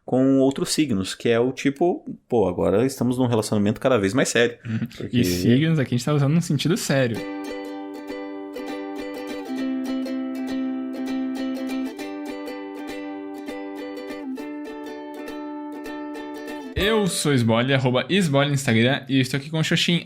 com outros signos, que é o tipo, pô, agora estamos num relacionamento cada vez mais sério. Porque... E signos aqui a gente tá usando num sentido sério. Eu sou Sbole, @Sbole no Instagram, e estou aqui com o Xoxin,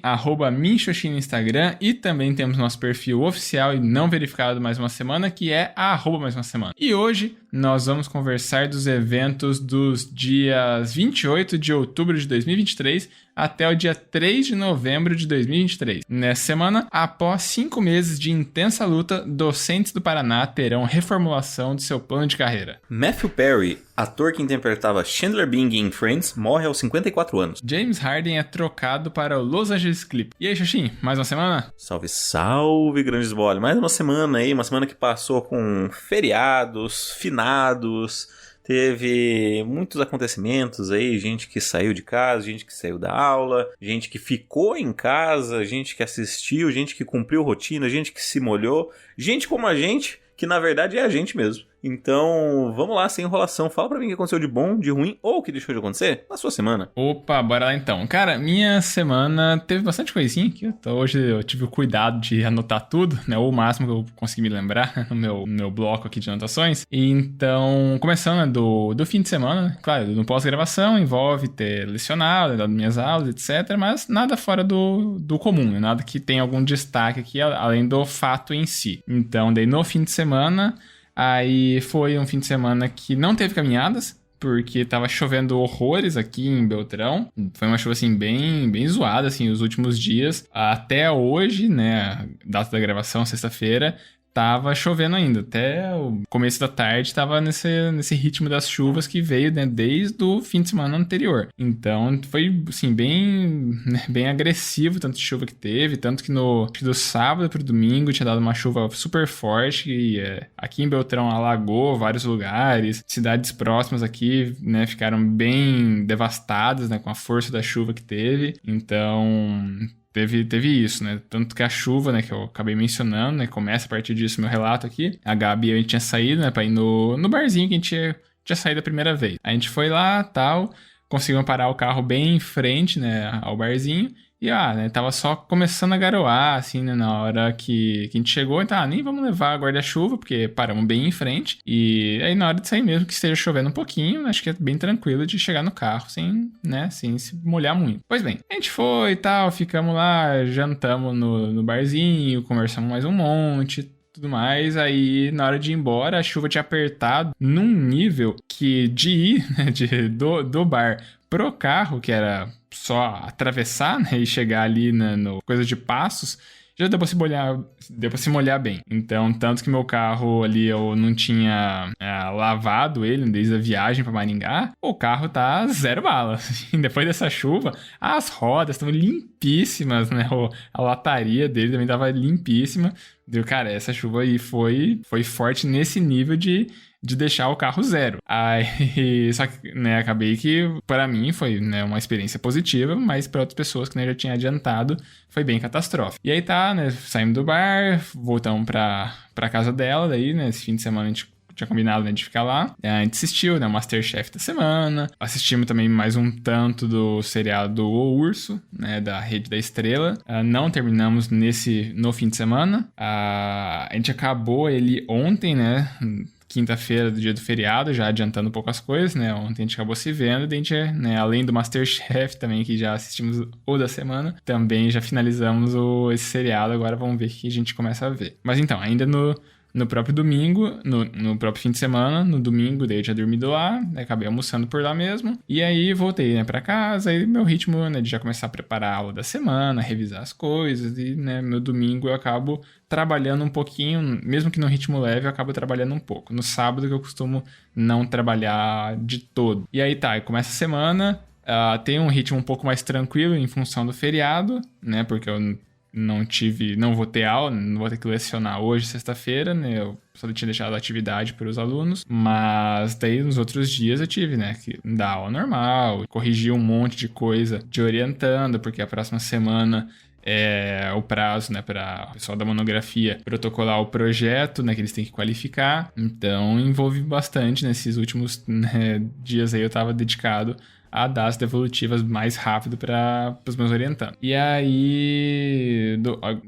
@minxoxin no Instagram, e também temos nosso perfil oficial e não verificado mais uma semana, que é @mais uma semana. E hoje nós vamos conversar dos eventos dos dias 28 de outubro de 2023 até o dia 3 de novembro de 2023. Nessa semana, após 5 meses de intensa luta, docentes do Paraná terão reformulação de seu plano de carreira. Matthew Perry, ator que interpretava Chandler Bing em Friends, morre aos 54 anos. James Harden é trocado para o Los Angeles Clippers. E aí, Xoxin, mais uma semana? Salve, salve, grande Sbole. Mais uma semana aí, uma semana que passou com feriados, finados. Teve muitos acontecimentos aí, gente que saiu de casa, gente que saiu da aula, gente que ficou em casa, gente que assistiu, gente que cumpriu rotina, gente que se molhou, gente como a gente, que na verdade é a gente mesmo. Então, vamos lá, sem enrolação. Fala pra mim o que aconteceu de bom, de ruim ou o que deixou de acontecer na sua semana. Opa, bora lá então. Cara, minha semana teve bastante coisinha aqui. Então, hoje eu tive o cuidado de anotar tudo, né? Ou o máximo que eu consegui me lembrar no meu bloco aqui de anotações. Então, começando, né, do fim de semana, né? Claro, no pós-gravação envolve ter lecionado, dado minhas aulas, etc. Mas nada fora do comum, né? Nada que tenha algum destaque aqui, além do fato em si. Então, daí no fim de semana... Aí foi um fim de semana que não teve caminhadas, porque tava chovendo horrores aqui em Beltrão. Foi uma chuva, assim, bem zoada, assim, os últimos dias. Até hoje, né, data da gravação, sexta-feira, tava chovendo ainda. Até o começo da tarde tava nesse ritmo das chuvas que veio, né, desde o fim de semana anterior. Então foi, assim, bem agressivo tanto de chuva que teve. Tanto que do sábado pro domingo tinha dado uma chuva super forte. E aqui em Beltrão alagou vários lugares. Cidades próximas aqui, né, ficaram bem devastadas, né, com a força da chuva que teve. Então... Teve isso, né? Tanto que a chuva, né, que eu acabei mencionando, né? Começa a partir disso meu relato aqui. A Gabi e a gente tinha saído, né, pra ir no barzinho que a gente tinha saído a primeira vez. A gente foi lá, tal, conseguimos parar o carro bem em frente, né, ao barzinho. E, né, tava só começando a garoar, assim, né, na hora que a gente chegou. Então, nem vamos levar guarda-chuva, porque paramos bem em frente. E aí, na hora de sair mesmo, que esteja chovendo um pouquinho, acho que é bem tranquilo de chegar no carro sem se molhar muito. Pois bem, a gente foi e tal, ficamos lá, jantamos no barzinho, conversamos mais um monte, tudo mais. Aí, na hora de ir embora, a chuva tinha apertado num nível que de ir, né, do bar pro carro, que era só atravessar, né, e chegar ali no coisa de passos, já deu pra se molhar bem. Então, tanto que meu carro ali eu não tinha lavado ele desde a viagem pra Maringá, o carro tá 0 bala. Depois dessa chuva, as rodas estão limpíssimas, né? A lataria dele também tava limpíssima. Cara, essa chuva aí foi forte nesse nível de deixar o carro 0. Aí, só que, né, acabei que, para mim, foi, né, uma experiência positiva, mas para outras pessoas que, né, já tinha adiantado, foi bem catastrófico. E aí tá, né, saímos do bar, voltamos pra casa dela, daí, né, esse fim de semana a gente tinha combinado, né, de ficar lá. A gente assistiu, né, o Masterchef da semana. Assistimos também mais um tanto do seriado O Urso, né, da Rede da Estrela. Não terminamos no fim de semana. A gente acabou ele ontem, né, quinta-feira do dia do feriado, já adiantando um pouco as coisas, né? Ontem a gente acabou se vendo, e a gente, né, além do Masterchef também, que já assistimos o da semana, também já finalizamos esse seriado, agora vamos ver o que a gente começa a ver. Mas então, ainda no próprio domingo, no próprio fim de semana, no domingo, daí eu tinha dormido lá, acabei almoçando por lá mesmo, e aí voltei, né, pra casa, e meu ritmo, né, de já começar a preparar a aula da semana, revisar as coisas, e, né, meu domingo eu acabo trabalhando um pouquinho, mesmo que no ritmo leve, eu acabo trabalhando um pouco. No sábado que eu costumo não trabalhar de todo. E aí tá, começa a semana, tem um ritmo um pouco mais tranquilo em função do feriado, né, porque eu não vou ter aula, não vou ter que lecionar hoje, sexta-feira, né? Eu só tinha deixado a atividade para os alunos, mas daí nos outros dias eu tive, né, que dar aula normal, corrigir um monte de coisa de orientando, porque a próxima semana o prazo, né, para o pessoal da monografia protocolar o projeto, né, que eles têm que qualificar. Então, envolve bastante nesses últimos, né, dias aí eu estava dedicado a dar as devolutivas mais rápido para os meus orientandos. E aí,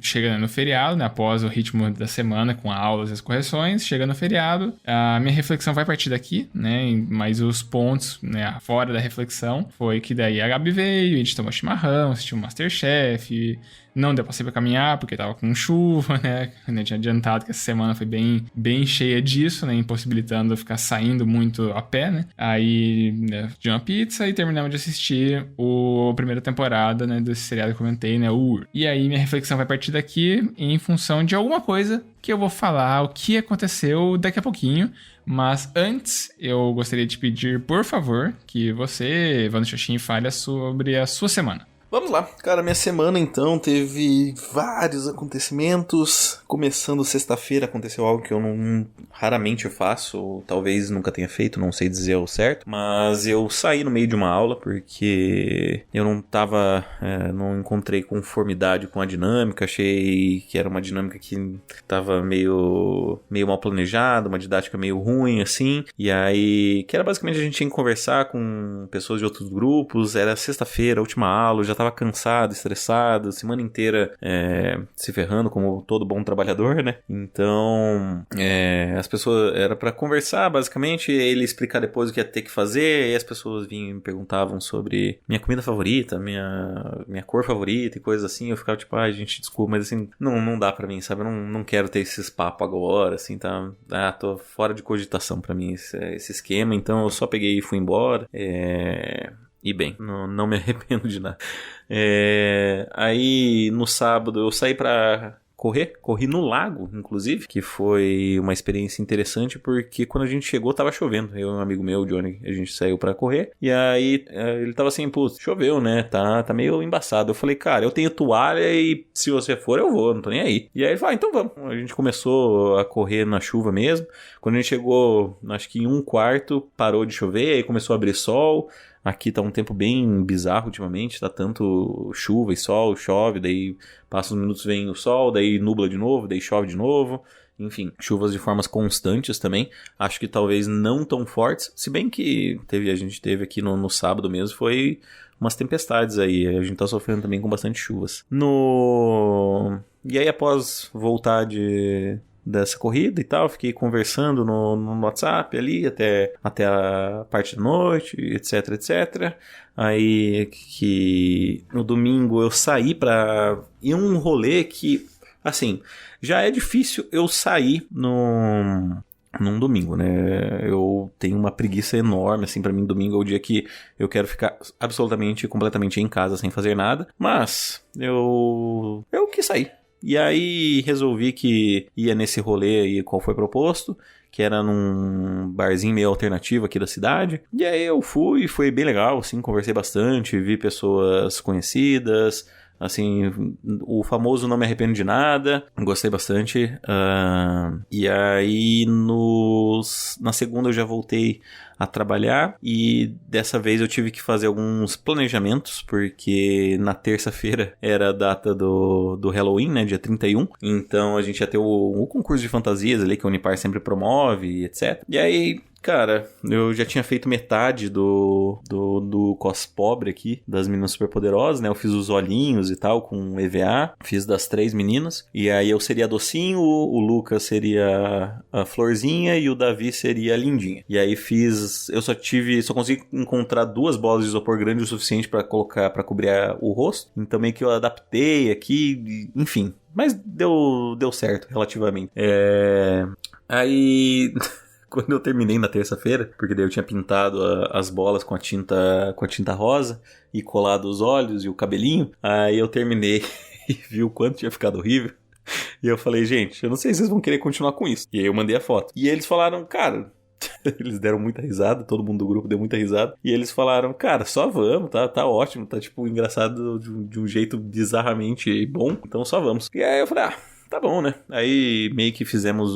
chega no feriado, né, após o ritmo da semana, com aulas e as correções, chega no feriado, a minha reflexão vai partir daqui, né, mas os pontos, né, fora da reflexão, foi que daí a Gabi veio, a gente tomou chimarrão, assistiu o MasterChef, não deu pra sair pra caminhar, porque tava com chuva, né? Eu tinha adiantado que essa semana foi bem cheia disso, né? Impossibilitando eu ficar saindo muito a pé, né? Aí, né, pedi uma pizza e terminamos de assistir a primeira temporada, né? Desse seriado que eu comentei, né? O UR. E aí, minha reflexão vai partir daqui em função de alguma coisa que eu vou falar o que aconteceu daqui a pouquinho. Mas antes, eu gostaria de pedir, por favor, que você, Evandro Xoxin, fale sobre a sua semana. Vamos lá, cara, minha semana então teve vários acontecimentos. Começando sexta-feira aconteceu algo que eu raramente faço, ou talvez nunca tenha feito, não sei dizer ao certo. Mas eu saí no meio de uma aula porque eu não encontrei conformidade com a dinâmica. Achei que era uma dinâmica que estava meio mal planejada, uma didática meio ruim assim. E aí, que era basicamente a gente tinha que conversar com pessoas de outros grupos. Era sexta-feira, última aula, eu já tava cansado, estressado, semana inteira se ferrando como todo bom trabalhador, né? Então, as pessoas, era pra conversar basicamente, ele explicar depois o que ia ter que fazer, e as pessoas vinham e me perguntavam sobre minha comida favorita, minha cor favorita e coisas assim. Eu ficava tipo, ai gente, desculpa, mas assim, não dá pra mim, sabe? Eu não quero ter esses papos agora, assim, tá? Tô fora de cogitação pra mim esse esquema, então eu só peguei e fui embora. E bem, não me arrependo de nada. Aí no sábado eu saí pra corri no lago, inclusive, que foi uma experiência interessante porque quando a gente chegou tava chovendo. Eu e um amigo meu, o Johnny, a gente saiu pra correr e aí ele tava assim, putz, choveu, né? Tá meio embaçado. Eu falei, cara, eu tenho toalha e se você for eu vou, não tô nem aí. E aí ele falou, então vamos. A gente começou a correr na chuva mesmo. Quando a gente chegou, acho que em um quarto, parou de chover, aí começou a abrir sol. Aqui tá um tempo bem bizarro ultimamente, tá tanto chuva e sol, chove, daí passa uns minutos vem o sol, daí nubla de novo, daí chove de novo. Enfim, chuvas de formas constantes também. Acho que talvez não tão fortes, se bem que a gente teve aqui no sábado mesmo, foi umas tempestades aí. A gente tá sofrendo também com bastante chuvas. E aí após voltar dessa corrida e tal, fiquei conversando no WhatsApp ali até a parte da noite, etc. Aí que no domingo eu saí pra ir um rolê que, assim, já é difícil eu sair num domingo, né? Eu tenho uma preguiça enorme, assim, pra mim domingo é o dia que eu quero ficar absolutamente, completamente em casa sem fazer nada, mas eu quis sair. E aí resolvi que ia nesse rolê aí qual foi proposto, que era num barzinho meio alternativo aqui da cidade. E aí eu foi bem legal, assim, conversei bastante, vi pessoas conhecidas, assim, o famoso não me arrependo de nada, gostei bastante. E aí na segunda eu já voltei a trabalhar e dessa vez eu tive que fazer alguns planejamentos, porque na terça-feira era a data do Halloween, né, dia 31, então a gente ia ter o concurso de fantasias ali que a Unipar sempre promove, etc. E aí, cara, eu já tinha feito metade do cos pobre aqui, das meninas superpoderosas, né? Eu fiz os olhinhos e tal, com EVA. Fiz das 3 meninas. E aí eu seria a Docinho, o Lucas seria a Florzinha e o Davi seria a Lindinha. E aí eu só consegui encontrar 2 bolas de isopor grande o suficiente pra cobrir o rosto. Então meio que eu adaptei aqui, enfim. Mas deu certo, relativamente. Aí... Quando eu terminei na terça-feira, porque daí eu tinha pintado as bolas com a tinta rosa e colado os olhos e o cabelinho, aí eu terminei e vi o quanto tinha ficado horrível. E eu falei, gente, eu não sei se vocês vão querer continuar com isso. E aí eu mandei a foto. E eles falaram, cara... Eles deram muita risada, todo mundo do grupo deu muita risada. E eles falaram, cara, só vamos, tá ótimo, tá tipo engraçado de um jeito bizarramente bom, então só vamos. E aí eu falei, tá bom, né? Aí meio que fizemos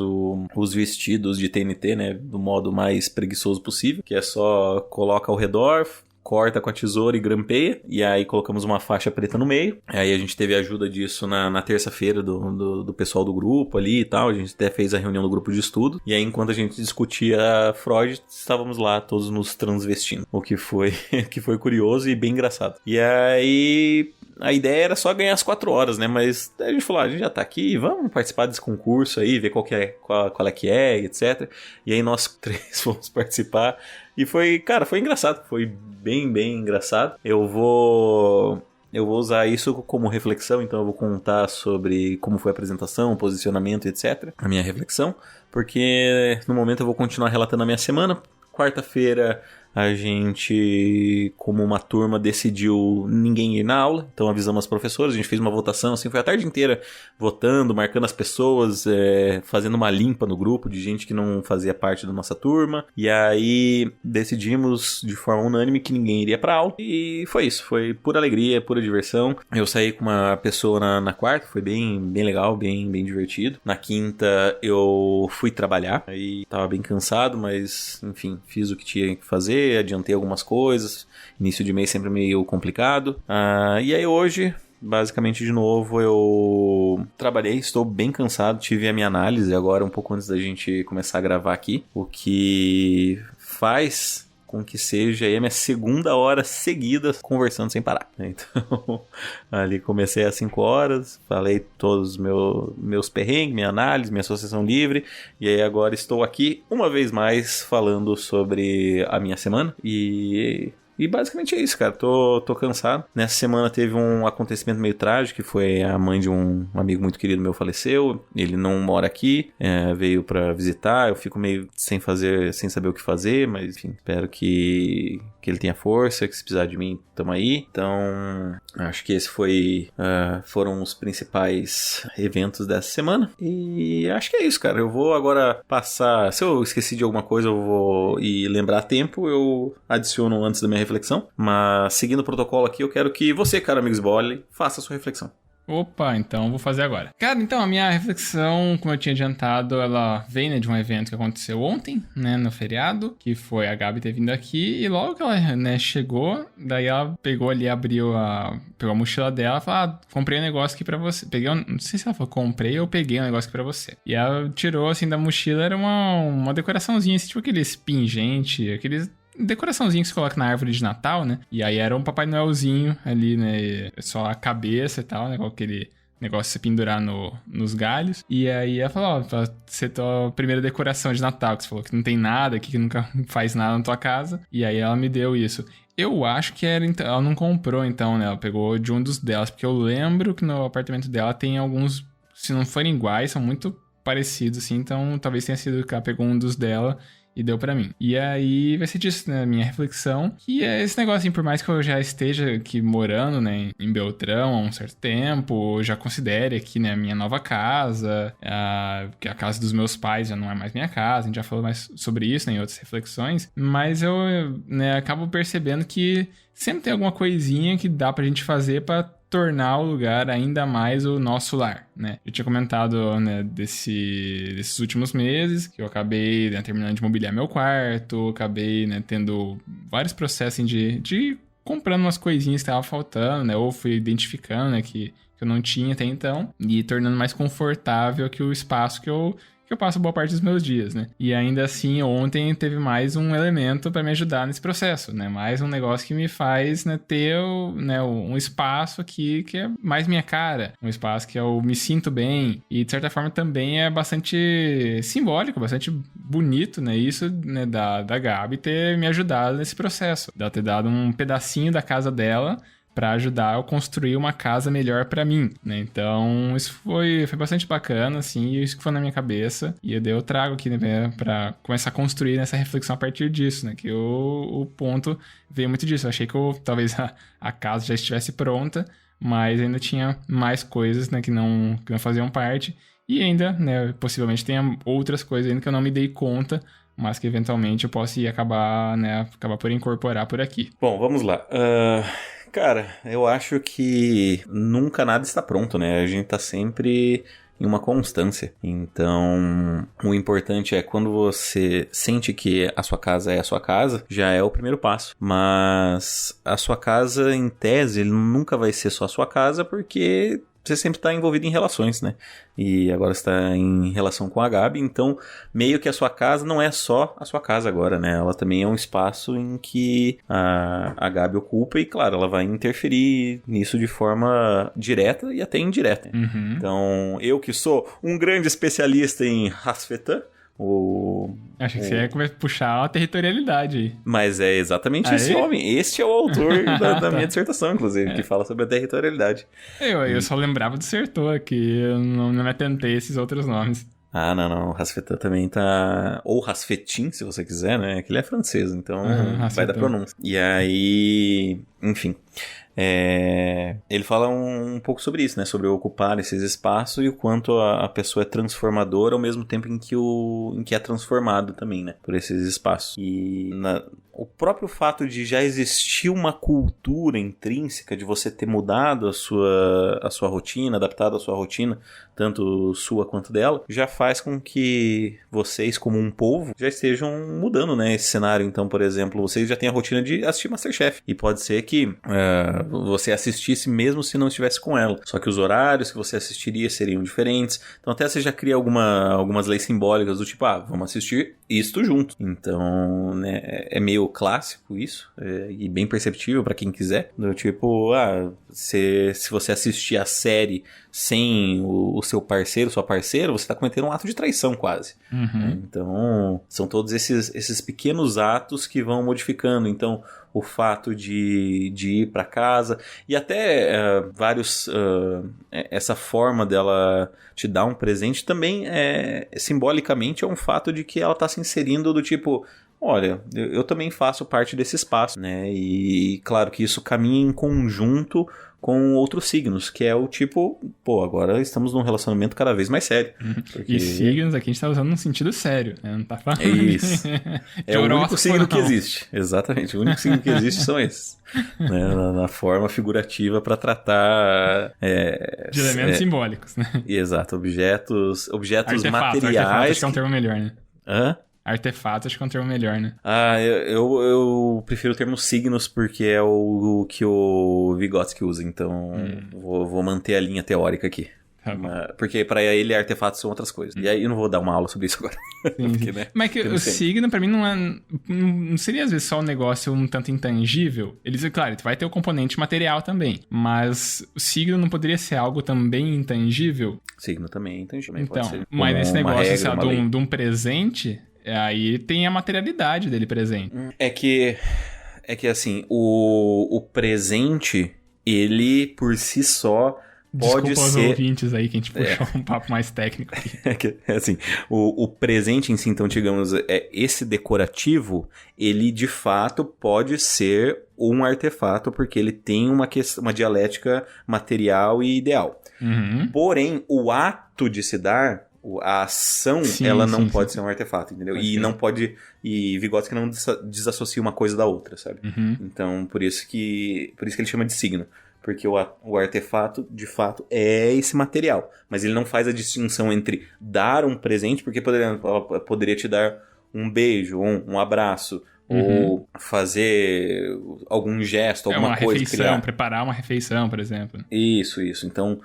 os vestidos de TNT, né? Do modo mais preguiçoso possível, que é só coloca ao redor, corta com a tesoura e grampeia, e aí colocamos uma faixa preta no meio. Aí a gente teve a ajuda disso na terça-feira do pessoal do grupo ali e tal, a gente até fez a reunião do grupo de estudo, e aí enquanto a gente discutia Freud, estávamos lá todos nos transvestindo, o que foi, que foi curioso e bem engraçado. E aí... A ideia era só ganhar as 4 horas, né? Mas a gente falou, a gente já tá aqui, vamos participar desse concurso aí, ver qual é que é, etc. E aí nós 3 fomos participar. E foi, cara, foi engraçado. Foi bem, bem engraçado. Eu vou usar isso como reflexão, então eu vou contar sobre como foi a apresentação, o posicionamento, etc. A minha reflexão, porque no momento eu vou continuar relatando a minha semana. Quarta-feira a gente, como uma turma, decidiu ninguém ir na aula, então avisamos as professoras, a gente fez uma votação, assim, foi a tarde inteira votando, marcando as pessoas, fazendo uma limpa no grupo de gente que não fazia parte da nossa turma, e aí decidimos de forma unânime que ninguém iria pra aula, e foi isso, foi pura alegria, pura diversão. Eu saí com uma pessoa na quarta, foi bem, bem legal, bem, bem divertido. Na quinta eu fui trabalhar, aí tava bem cansado, mas enfim, fiz o que tinha que fazer, adiantei algumas coisas, início de mês sempre meio complicado, e aí hoje, basicamente de novo, eu trabalhei, estou bem cansado, tive a minha análise agora um pouco antes da gente começar a gravar aqui, o que faz com que seja aí a minha segunda hora seguida conversando sem parar. Então, ali comecei às 5 horas, falei todos os meus perrengues, minha análise, minha associação livre, e aí agora estou aqui uma vez mais falando sobre a minha semana e basicamente é isso, cara. Tô cansado. Nessa semana teve um acontecimento meio trágico, que foi a mãe de um amigo muito querido meu faleceu. Ele não mora aqui, veio pra visitar. Eu fico meio sem saber o que fazer, mas enfim, espero que ele tenha força, que se precisar de mim, tamo aí. Então, acho que esse foram os principais eventos dessa semana. E acho que é isso, cara. Eu vou agora passar... Se eu esqueci de alguma coisa, eu vou ir lembrar a tempo, eu adiciono antes da minha reflexão. Mas, seguindo o protocolo aqui, eu quero que você, cara Amigos Bolle, faça a sua reflexão. Opa, então vou fazer agora. Cara, então a minha reflexão, como eu tinha adiantado, ela veio, né, de um evento que aconteceu ontem, né, no feriado, que foi a Gabi ter vindo aqui, e logo que ela, né, chegou, daí ela pegou ali, pegou a mochila dela e falou, comprei um negócio aqui pra você. Não sei se ela falou comprei ou peguei um negócio aqui pra você. E ela tirou, assim, da mochila, era uma decoraçãozinha, assim, tipo aqueles pingente, aqueles... decoraçãozinho que se coloca na árvore de Natal, né? E aí era um Papai Noelzinho ali, né? Só a cabeça e tal, né? Com aquele negócio de se pendurar nos galhos. E aí ela falou, pra ser tua primeira decoração de Natal, que você falou que não tem nada aqui, que nunca faz nada na tua casa. E aí ela me deu isso. Eu acho que ela não comprou, então, né? Ela pegou de um dos delas, porque eu lembro que no apartamento dela tem alguns, se não forem iguais, são muito parecidos, assim. Então, talvez tenha sido que ela pegou um dos dela e deu pra mim. E aí vai ser disso, né, minha reflexão, que é esse negócio, assim, por mais que eu já esteja aqui morando, né, em Beltrão há um certo tempo, eu já considere aqui, né, a minha nova casa, que a casa dos meus pais já não é mais minha casa, a gente já falou mais sobre isso, né, em outras reflexões, mas eu, né, acabo percebendo que sempre tem alguma coisinha que dá pra gente fazer pra tornar o lugar ainda mais o nosso lar, né? Eu tinha comentado, né, desses últimos meses que eu acabei, né, terminando de mobiliar meu quarto, acabei, né, tendo vários processos assim, de comprando umas coisinhas que estavam faltando, né? Ou fui identificando, né, que eu não tinha até então e tornando mais confortável que o espaço que eu passo boa parte dos meus dias, né? E ainda assim, ontem teve mais um elemento para me ajudar nesse processo, né? Mais um negócio que me faz, né, ter, né, um espaço aqui que é mais minha cara, um espaço que eu me sinto bem e, de certa forma, também é bastante simbólico, bastante bonito, né? Isso, né, da Gabi ter me ajudado nesse processo, dela ter dado um pedacinho da casa dela para ajudar a construir uma casa melhor para mim, né? Então, isso foi bastante bacana, assim, e isso que foi na minha cabeça. E eu trago aqui, né, para começar a construir essa reflexão a partir disso, né? Que o ponto veio muito disso. Eu achei que talvez a casa já estivesse pronta, mas ainda tinha mais coisas, né, que não faziam parte. E ainda, né, possivelmente tenha outras coisas ainda que eu não me dei conta, mas que eventualmente eu possa acabar por incorporar por aqui. Bom, vamos lá. Cara, eu acho que nunca nada está pronto, né? A gente tá sempre em uma constância. Então, o importante é quando você sente que a sua casa é a sua casa, já é o primeiro passo. Mas a sua casa, em tese, nunca vai ser só a sua casa, porque você sempre está envolvido em relações, né? E agora você está em relação com a Gabi, então meio que a sua casa não é só a sua casa agora, né? Ela também é um espaço em que a Gabi ocupa e, claro, ela vai interferir nisso de forma direta e até indireta. Uhum. Então, eu que sou um grande especialista em Hasfetan, Acho que você ia puxar a territorialidade aí. Mas é exatamente Aí? esse homem. Este é o autor da Tá. minha dissertação, inclusive, que fala sobre a territorialidade. Eu só lembrava do Sertor, que eu não me atentei a esses outros nomes. Ah, não. Hasfetan também tá... Ou Hasfetin, se você quiser, né? Que ele é francês, então vai da pronúncia. E aí... Enfim... ele fala um pouco sobre isso, né? Sobre ocupar esses espaços e o quanto a pessoa é transformadora ao mesmo tempo em que é transformado também, né? Por esses espaços. E o próprio fato de já existir uma cultura intrínseca de você ter mudado a sua rotina, adaptado a sua rotina, tanto sua quanto dela, já faz com que vocês, como um povo, já estejam mudando, né? Esse cenário. Então, por exemplo, vocês já têm a rotina de assistir MasterChef. E pode ser que você assistisse mesmo se não estivesse com ela. Só que os horários que você assistiria seriam diferentes. Então até você já cria algumas leis simbólicas do tipo, vamos assistir isto junto. Então, né, é meio clássico isso, e bem perceptível para quem quiser. Do tipo, se você assistir a série sem o seu parceiro, sua parceira, você está cometendo um ato de traição quase. Uhum. Então, são todos esses pequenos atos que vão modificando. Então, o fato de ir para casa e até essa forma dela te dar um presente também simbolicamente é um fato de que ela está se inserindo do tipo, olha, eu também faço parte desse espaço, né? E claro que isso caminha em conjunto com outros signos, que é o tipo, agora estamos num relacionamento cada vez mais sério. Porque... E signos aqui a gente tá usando num sentido sério, né? Não tá falando isso. É o único signo que existe. Exatamente, o único signo que existe são esses. Né? Na forma figurativa para tratar... de elementos simbólicos, né? Exato, objetos artefato, materiais... Acho que é um termo melhor, né? Hã? Artefato, acho que é um termo melhor, né? Eu prefiro o termo signos porque é o que o Vygotsky usa, então vou manter a linha teórica aqui. Tá, porque para ele artefatos são outras coisas. E aí eu não vou dar uma aula sobre isso agora. Sim, porque, né, mas que o signo pra mim não seria às vezes só um negócio um tanto intangível. Claro, ele vai ter o componente material também, mas o signo não poderia ser algo também intangível? Signo também é intangível. Então, pode ser mas nesse negócio regra, de um presente, aí tem a materialidade dele presente. É que assim, o presente, ele por si só pode Desculpa ser... os ouvintes aí que a gente puxou um papo mais técnico aqui. Assim, o presente em si, então, digamos, esse decorativo, ele de fato pode ser um artefato, porque ele tem uma dialética material e ideal. Uhum. Porém, o ato de se dar, a ação, ela não pode ser um artefato, entendeu? Pode e ser. Não pode... E Vygotsky não desassocia uma coisa da outra, sabe? Uhum. Então, por isso que ele chama de signo. Porque o artefato, de fato, é esse material. Mas ele não faz a distinção entre dar um presente, porque ela poderia te dar um beijo, um abraço, ou fazer algum gesto, alguma uma coisa. Refeição, preparar uma refeição, por exemplo. Isso. Então,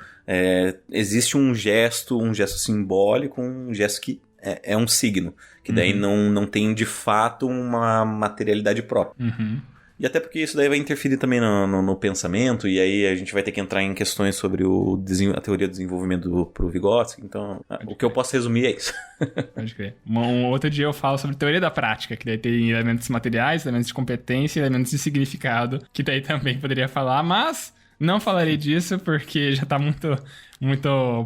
existe um gesto simbólico, um gesto que é um signo. Que daí não tem, de fato, uma materialidade própria. Uhum. E até porque isso daí vai interferir também no pensamento, e aí a gente vai ter que entrar em questões sobre a teoria do desenvolvimento pro Vygotsky. Então, o que eu posso resumir é isso. Pode crer. Um outro dia eu falo sobre teoria da prática, que daí tem elementos materiais, elementos de competência e elementos de significado, que daí também poderia falar, mas não falarei disso porque já tá muito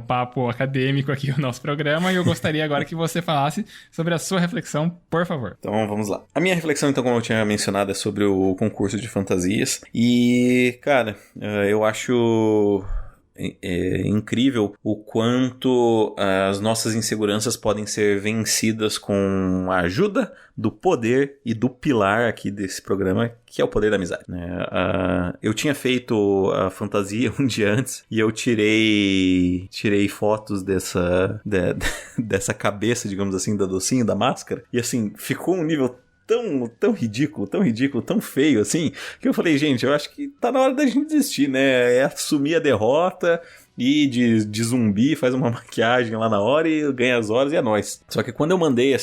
papo acadêmico aqui o nosso programa, e eu gostaria agora que você falasse sobre a sua reflexão, por favor. Então vamos lá. A minha reflexão, então, como eu tinha mencionado, é sobre o concurso de fantasias. E, cara, eu acho incrível o quanto as nossas inseguranças podem ser vencidas com a ajuda do poder e do pilar aqui desse programa, que é o poder da amizade, né? Eu tinha feito a fantasia um dia antes e eu tirei fotos dessa cabeça, digamos assim, da docinho, da máscara, e assim, ficou um nível tão ridículo, tão feio assim, que eu falei, gente, eu acho que tá na hora da gente desistir, né? É assumir a derrota e de zumbi, faz uma maquiagem lá na hora e ganha as horas e é nóis. Só que quando eu mandei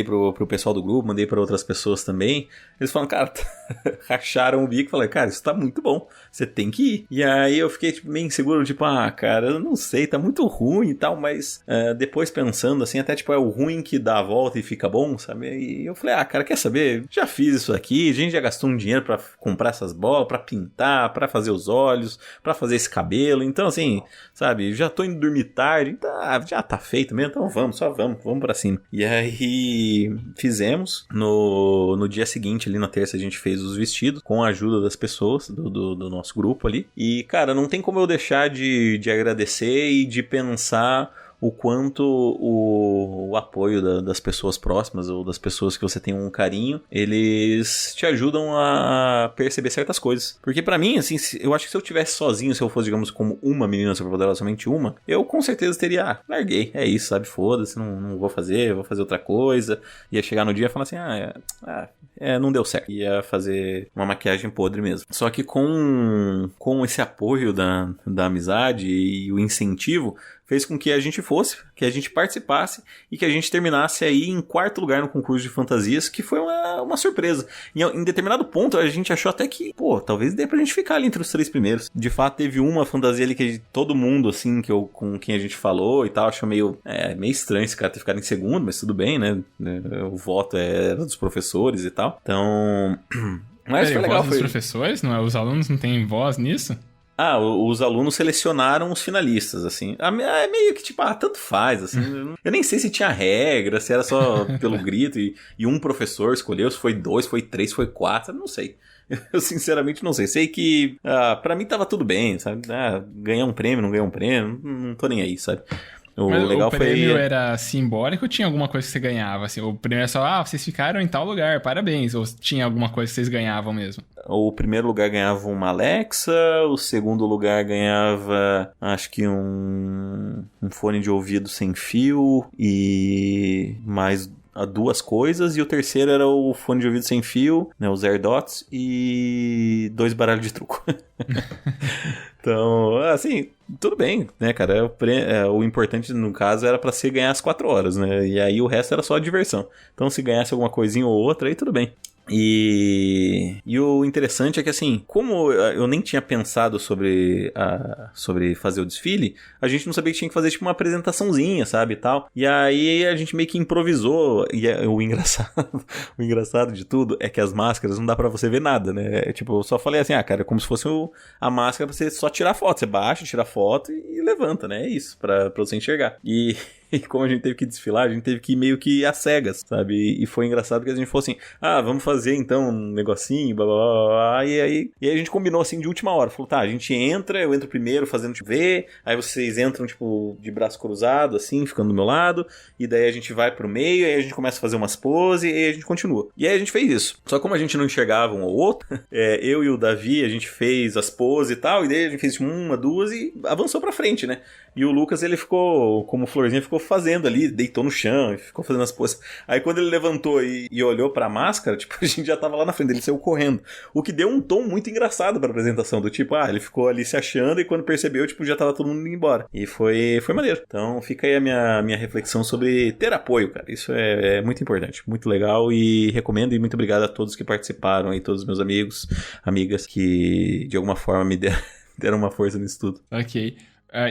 pro pessoal do grupo, mandei pra outras pessoas também, eles falaram, cara, racharam o bico e falaram, cara, isso tá muito bom, você tem que ir. E aí eu fiquei meio inseguro, cara, eu não sei, tá muito ruim e tal, mas depois pensando assim, até é o ruim que dá a volta e fica bom, sabe? E eu falei, cara, quer saber? Já fiz isso aqui, a gente já gastou um dinheiro pra comprar essas bolas, pra pintar, pra fazer os olhos, pra fazer esse cabelo, então assim, sabe, já tô indo dormir tarde, já tá feito mesmo, então vamos pra cima. E aí fizemos, no dia seguinte, ali na terça, a gente fez os vestidos, com a ajuda das pessoas do nosso grupo ali, e cara, não tem como eu deixar de agradecer e de pensar o quanto o apoio das pessoas próximas ou das pessoas que você tem um carinho, eles te ajudam a perceber certas coisas. Porque pra mim, assim, eu acho que se eu tivesse sozinho, se eu fosse, digamos, como uma menina superpoderosa, somente uma, eu com certeza teria, larguei, é isso, sabe, foda-se, não vou fazer outra coisa. Ia chegar no dia e falar assim, não deu certo. Ia fazer uma maquiagem podre mesmo. Só que com esse apoio da amizade e o incentivo, fez com que a gente que a gente participasse e que a gente terminasse aí em 4º lugar no concurso de fantasias, que foi uma surpresa. Em determinado ponto, a gente achou até que, talvez dê pra gente ficar ali entre os 3 primeiros. De fato, teve uma fantasia ali que todo mundo, assim, com quem a gente falou e tal, achou meio estranho esse cara ter ficado em segundo, mas tudo bem, né? O voto era dos professores e tal. Então... Mas foi legal. O voto dos professores? Não é? Os alunos não têm voz nisso? Os alunos selecionaram os finalistas, assim. É meio que, tanto faz, assim. Eu nem sei se tinha regra, se era só pelo grito e um professor escolheu, se foi 2, foi 3, foi 4, não sei. Eu sinceramente não sei. Sei que pra mim tava tudo bem, sabe? Ganhar um prêmio, não ganhar um prêmio, não tô nem aí, sabe? Mas o prêmio era simbólico ou tinha alguma coisa que você ganhava? Assim, o prêmio era só, vocês ficaram em tal lugar, parabéns. Ou tinha alguma coisa que vocês ganhavam mesmo? O primeiro lugar ganhava uma Alexa, o segundo lugar ganhava, acho que um fone de ouvido sem fio e mais 2 coisas, e o terceiro era o fone de ouvido sem fio, né, os AirDots, e 2 baralhos de truco. Então, assim, tudo bem, né, cara? O importante, no caso, era pra se ganhar as 4 horas, né? E aí o resto era só diversão. Então, se ganhasse alguma coisinha ou outra, aí tudo bem. E o interessante é que, assim, como eu nem tinha pensado sobre fazer o desfile, a gente não sabia que tinha que fazer, uma apresentaçãozinha, sabe, e tal. E aí a gente meio que improvisou. E o engraçado de tudo é que as máscaras não dá pra você ver nada, né? Eu só falei assim, cara, é como se fosse a máscara pra você só tirar foto. Você baixa, tira foto e levanta, né? É isso, pra você enxergar. E como a gente teve que desfilar, a gente teve que ir meio que às cegas, sabe? E foi engraçado que a gente falou assim, vamos fazer então um negocinho, blá blá blá, blá. E aí a gente combinou assim de última hora. Falou, a gente entra, eu entro primeiro fazendo ver, aí vocês entram de braço cruzado, assim, ficando do meu lado, e daí a gente vai pro meio, aí a gente começa a fazer umas poses, e aí a gente continua. E aí a gente fez isso. Só que como a gente não enxergava um ou outro, eu e o Davi, a gente fez as poses e tal, e daí a gente fez 1, 2 e avançou pra frente, né? E o Lucas, ele ficou, como florzinha, ficou fazendo ali, deitou no chão, e ficou fazendo as poses. Aí quando ele levantou e olhou pra máscara, a gente já tava lá na frente, ele saiu correndo. O que deu um tom muito engraçado pra apresentação, do ele ficou ali se achando e quando percebeu, já tava todo mundo indo embora. E foi maneiro. Então fica aí a minha reflexão sobre ter apoio, cara. Isso é muito importante, muito legal e recomendo, e muito obrigado a todos que participaram aí, todos os meus amigos, amigas, que de alguma forma me deram uma força nisso tudo. Ok.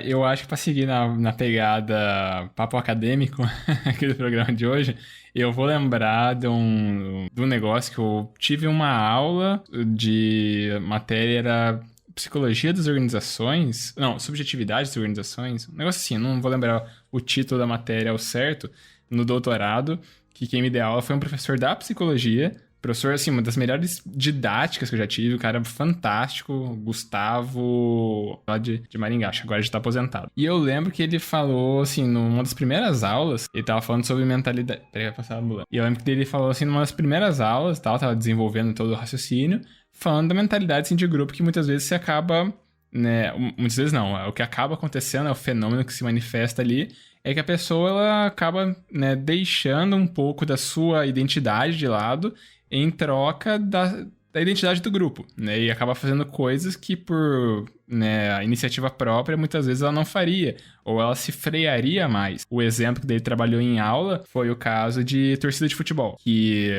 Eu acho que para seguir na pegada papo acadêmico aqui do programa de hoje, eu vou lembrar de um negócio que eu tive uma aula de matéria, era psicologia das organizações, não, subjetividade das organizações, um negócio assim, não vou lembrar o título da matéria ao certo, no doutorado, que quem me deu aula foi um professor da psicologia Professor, assim, uma das melhores didáticas que eu já tive, o cara fantástico, Gustavo, lá de Maringá, agora já tá aposentado. E eu lembro que ele falou, assim, numa das primeiras aulas, ele tava falando sobre mentalidade... Peraí, vai passar a ambulância. E eu lembro que ele falou, assim, numa das primeiras aulas, tal, tava desenvolvendo todo o raciocínio, falando da mentalidade, assim, de grupo, que muitas vezes você acaba... né, muitas vezes não, o que acaba acontecendo, é o fenômeno que se manifesta ali, é que a pessoa ela acaba, né, deixando um pouco da sua identidade de lado em troca da identidade do grupo, né, e acaba fazendo coisas que por, né, iniciativa própria muitas vezes ela não faria, ou ela se frearia mais. O exemplo que ele trabalhou em aula foi o caso de torcida de futebol, que,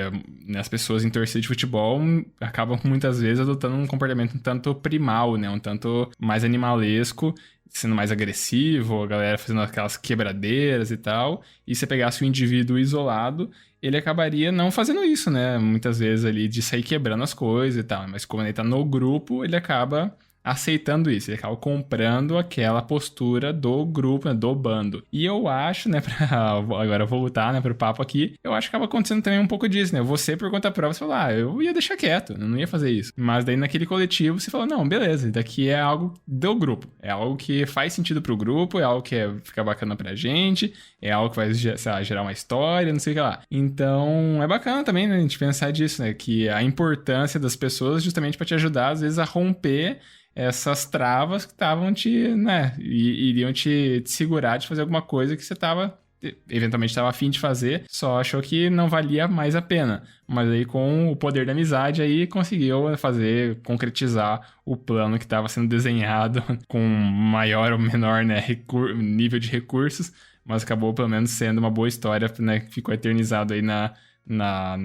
né, as pessoas em torcida de futebol acabam muitas vezes adotando um comportamento um tanto primal, né, um tanto mais animalesco, sendo mais agressivo, a galera fazendo aquelas quebradeiras e tal, e se pegasse um indivíduo isolado, ele acabaria não fazendo isso, né? Muitas vezes ali de sair quebrando as coisas e tal, mas como ele tá no grupo, ele acaba aceitando isso, ele acaba comprando aquela postura do grupo, né, do bando. E eu acho, né, agora voltar, né, pro papo aqui, eu acho que acaba acontecendo também um pouco disso, né, você por conta própria, você falou, eu ia deixar quieto, eu não ia fazer isso. Mas daí naquele coletivo você falou, não, beleza, daqui é algo do grupo, é algo que faz sentido pro grupo, é algo que fica bacana pra gente, é algo que vai, sei lá, gerar uma história, não sei o que lá. Então, é bacana também, né, a gente pensar disso, né, que a importância das pessoas justamente pra te ajudar, às vezes, a romper essas travas que estavam né, iriam te segurar de fazer alguma coisa que você eventualmente estava afim de fazer, só achou que não valia mais a pena. Mas aí com o poder da amizade aí conseguiu concretizar o plano que estava sendo desenhado com maior ou menor, né, nível de recursos, mas acabou pelo menos sendo uma boa história, né, que ficou eternizado aí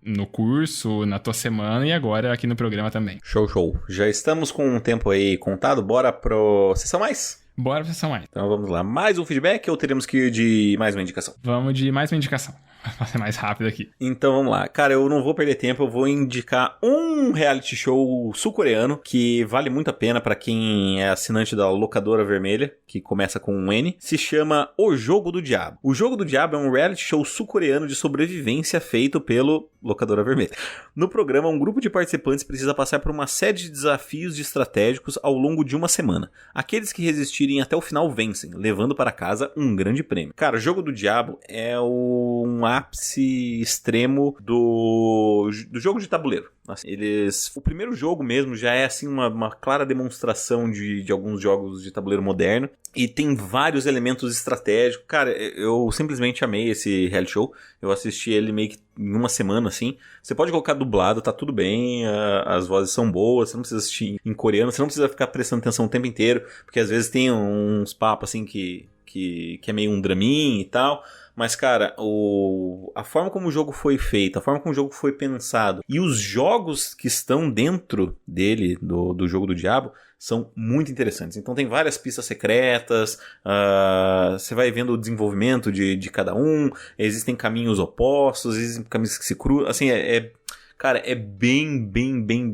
no curso, na tua semana e agora aqui no programa também. Show. Já estamos com um tempo aí contado, bora pro Sessão Mais? Bora pra Sessão Mais. Então vamos lá, mais um feedback ou teremos que ir de mais uma indicação? Vamos de mais uma indicação. Vai ser mais rápido aqui. Então vamos lá. Cara, eu não vou perder tempo, eu vou indicar um reality show sul-coreano que vale muito a pena pra quem é assinante da Locadora Vermelha, que começa com um N. Se chama O Jogo do Diabo. O Jogo do Diabo é um reality show sul-coreano de sobrevivência feito pelo Locadora Vermelha. No programa, um grupo de participantes precisa passar por uma série de desafios estratégicos ao longo de uma semana. Aqueles que resistirem até o final vencem, levando para casa um grande prêmio. Cara, o Jogo do Diabo é um ápice extremo do jogo de tabuleiro. Assim, o primeiro jogo mesmo já é assim uma clara demonstração de alguns jogos de tabuleiro moderno e tem vários elementos estratégicos. Cara, eu simplesmente amei esse reality show. Eu assisti ele meio que em uma semana, assim. Você pode colocar dublado, tá tudo bem, as vozes são boas, você não precisa assistir em coreano, você não precisa ficar prestando atenção o tempo inteiro, porque às vezes tem uns papos assim que é meio um draminha e tal. Mas, cara, a forma como o jogo foi feito, a forma como o jogo foi pensado e os jogos que estão dentro dele, do Jogo do Diabo, são muito interessantes. Então tem várias pistas secretas, você vai vendo o desenvolvimento de cada um, existem caminhos opostos, existem caminhos que se cruzam, assim, cara, é bem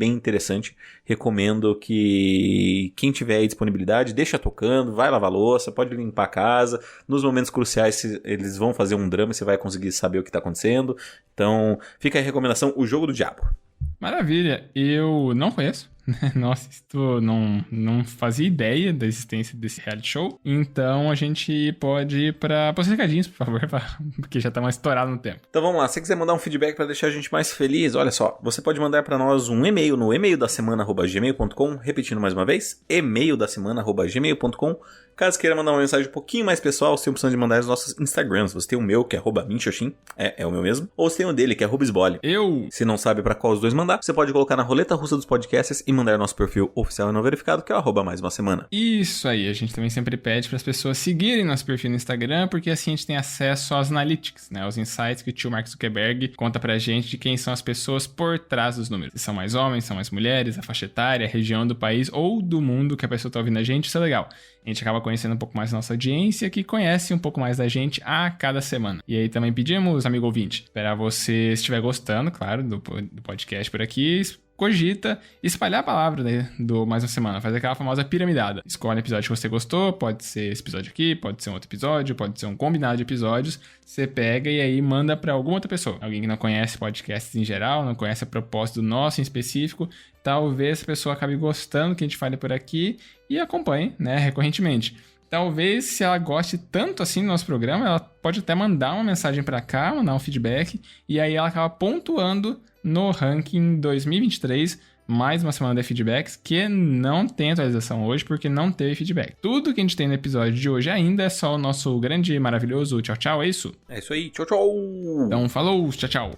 interessante. Recomendo que quem tiver aí disponibilidade, deixa tocando, vai lavar louça, pode limpar a casa. Nos momentos cruciais, eles vão fazer um drama e você vai conseguir saber o que está acontecendo. Então, fica aí a recomendação, O Jogo do Diabo. Maravilha, eu não conheço. Nossa, não fazia ideia da existência desse reality show. Então a gente pode ir para os recadinhos, por favor, porque já tá mais estourado no tempo. Então vamos lá, se você quiser mandar um feedback para deixar a gente mais feliz, olha só, você pode mandar para nós um e-mail no emaildasemana@gmail.com, repetindo mais uma vez, emaildasemana@gmail.com. Caso queira mandar uma mensagem um pouquinho mais pessoal, você tem a opção de mandar nos nossos Instagrams. Você tem o meu, que é @minxoxin, é o meu mesmo, ou você tem o dele, que é @sbole. Se não sabe para qual os dois mandar, você pode colocar na roleta russa dos podcasts e mandar nosso perfil oficial e não verificado, que é o @mais uma semana. Isso aí, a gente também sempre pede para as pessoas seguirem nosso perfil no Instagram, porque assim a gente tem acesso aos analytics, né, aos insights que o tio Mark Zuckerberg conta pra gente de quem são as pessoas por trás dos números. Se são mais homens, são mais mulheres, a faixa etária, a região do país ou do mundo que a pessoa tá ouvindo a gente, isso é legal. A gente acaba conhecendo um pouco mais da nossa audiência, que conhece um pouco mais da gente a cada semana. E aí também pedimos, amigo ouvinte, esperar você, se estiver gostando, claro, do podcast por aqui, cogita espalhar a palavra, né, do Mais Uma Semana, fazer aquela famosa piramidada. Escolhe o episódio que você gostou, pode ser esse episódio aqui, pode ser um outro episódio, pode ser um combinado de episódios. Você pega e aí manda pra alguma outra pessoa. Alguém que não conhece podcasts em geral, não conhece a proposta do nosso em específico. Talvez a pessoa acabe gostando que a gente fale por aqui e acompanhe, né, recorrentemente. Talvez, se ela goste tanto assim do nosso programa, ela pode até mandar uma mensagem pra cá, mandar um feedback, e aí ela acaba pontuando no ranking 2023, mais uma semana de feedbacks, que não tem atualização hoje, porque não teve feedback. Tudo que a gente tem no episódio de hoje ainda é só o nosso grande e maravilhoso tchau, tchau, é isso? É isso aí, tchau, tchau! Então, falou, tchau, tchau!